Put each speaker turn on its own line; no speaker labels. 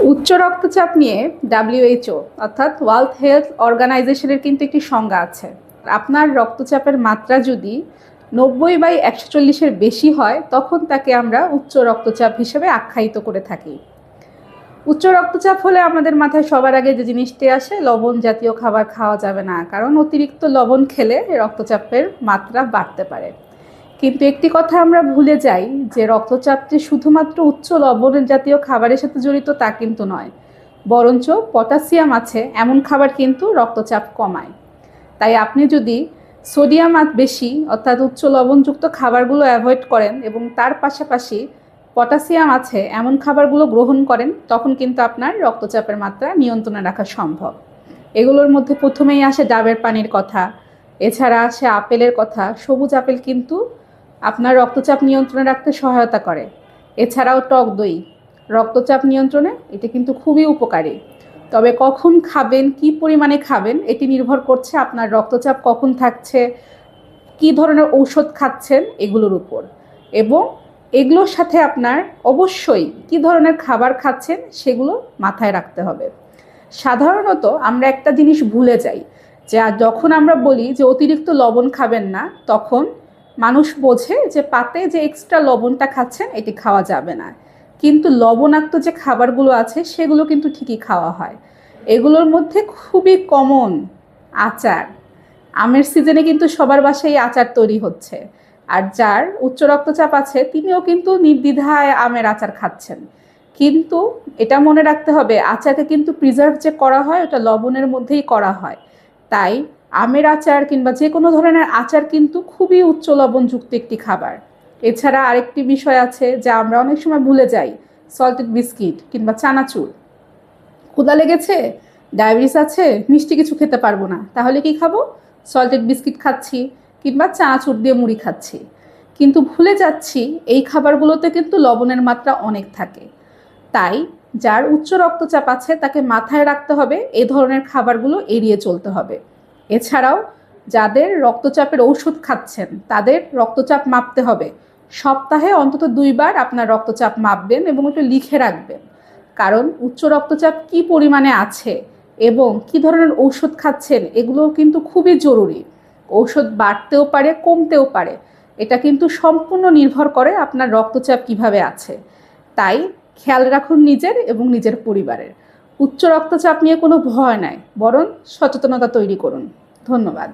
উচ্চ রক্তচাপ নিয়ে WHO অর্থাৎ ওয়ার্ল্ড হেলথ অর্গানাইজেশনের কিন্তু একটি সংজ্ঞা আছে। আপনার রক্তচাপের মাত্রা যদি 90/140-এর বেশি হয় তখন তাকে আমরা উচ্চ রক্তচাপ হিসেবে আখ্যায়িত করে থাকি। উচ্চ রক্তচাপ হলে আমাদের মাথায় সবার আগে যে জিনিসটি আসে, লবণ জাতীয় খাবার খাওয়া যাবে না, কারণ অতিরিক্ত লবণ খেলে রক্তচাপের মাত্রা বাড়তে পারে। কিন্তু একটি কথা আমরা ভুলে যাই যে রক্তচাপ যে শুধুমাত্র উচ্চ লবণ জাতীয় খাবারের সাথে জড়িত তা কিন্তু নয়, বরঞ্চ পটাশিয়াম আছে এমন খাবার কিন্তু রক্তচাপ কমায়। তাই আপনি যদি সোডিয়াম বেশি অর্থাৎ উচ্চ লবণযুক্ত খাবারগুলো অ্যাভয়েড করেন এবং তার পাশাপাশি পটাশিয়াম আছে এমন খাবারগুলো গ্রহণ করেন, তখন কিন্তু আপনার রক্তচাপের মাত্রা নিয়ন্ত্রণে রাখা সম্ভব। এগুলোর মধ্যে প্রথমেই আসে ডাবের পানির কথা, এছাড়া আসে আপেলের কথা। সবুজ আপেল কিন্তু আপনার রক্তচাপ নিয়ন্ত্রণে রাখতে সহায়তা করে। এছাড়াও টক দই রক্তচাপ নিয়ন্ত্রণে এটা কিন্তু খুবই উপকারী। তবে কখন খাবেন, কি পরিমাণে খাবেন, এটি নির্ভর করছে আপনার রক্তচাপ কখন থাকছে, কি ধরনের ঔষধ খাচ্ছেন এগুলোর উপর, এবং এগুলোর সাথে আপনার অবশ্যই কি ধরনের খাবার খাচ্ছেন সেগুলো মাথায় রাখতে হবে। সাধারণত আমরা একটা জিনিস ভুলে যাই যে যখন আমরা বলি যে অতিরিক্ত লবণ খাবেন না, তখন মানুষ বোঝে যে পাতে যে এক্সট্রা লবণটা খাচ্ছেন এটি খাওয়া যাবে না। কিন্তু লবণাক্ত যে খাবারগুলো আছে সেগুলো কিন্তু ঠিকই খাওয়া হয়। এগুলোর মধ্যে খুবই কমন আচার। আমের সিজনে কিন্তু সবার বাসায় আচার তৈরি হচ্ছে, আর যার উচ্চ রক্তচাপ আছে তিনিও কিন্তু নির্দ্বিধায় আমের আচার খাচ্ছেন। কিন্তু এটা মনে রাখতে হবে, আচারকে কিন্তু প্রিজার্ভ যে করা হয় ওটা লবণের মধ্যেই করা হয়। তাই আমের আচার কিংবা যে কোনো ধরনের আচার কিন্তু খুবই উচ্চ লবণযুক্ত একটি খাবার। এছাড়া আরেকটি বিষয় আছে যা আমরা অনেক সময় ভুলে যাই, সল্টেড বিস্কিট কিংবা চানাচুর। ক্ষুধা লেগেছে, ডায়াবেটিস আছে, মিষ্টি কিছু খেতে পারবো না, তাহলে কি খাবো? সল্টেড বিস্কিট খাচ্ছি কিংবা চানাচুর দিয়ে মুড়ি খাচ্ছি। কিন্তু ভুলে যাচ্ছি এই খাবারগুলোতে কিন্তু লবণের মাত্রা অনেক থাকে। তাই যার উচ্চ রক্তচাপ আছে তাকে মাথায় রাখতে হবে এই ধরনের খাবারগুলো এড়িয়ে চলতে হবে। এছাড়াও যাদের রক্তচাপের ঔষধ খাচ্ছেন তাদের রক্তচাপ মাপতে হবে। সপ্তাহে অন্তত 2 বার আপনার রক্তচাপ মাপবেন এবং একটু লিখে রাখবেন, কারণ উচ্চ রক্তচাপ কি পরিমাণে আছে এবং কি ধরনের ঔষধ খাচ্ছেন এগুলোও কিন্তু খুবই জরুরি। ঔষধ বাড়তেও পারে, কমতেও পারে, এটা কিন্তু সম্পূর্ণ নির্ভর করে আপনার রক্তচাপ কিভাবে আছে। তাই খেয়াল রাখুন নিজের এবং নিজের পরিবারের। উচ্চ রক্তচাপ নিয়ে কোনো ভয় নাই, বরং সচেতনতা তৈরি করুন। ধন্যবাদ।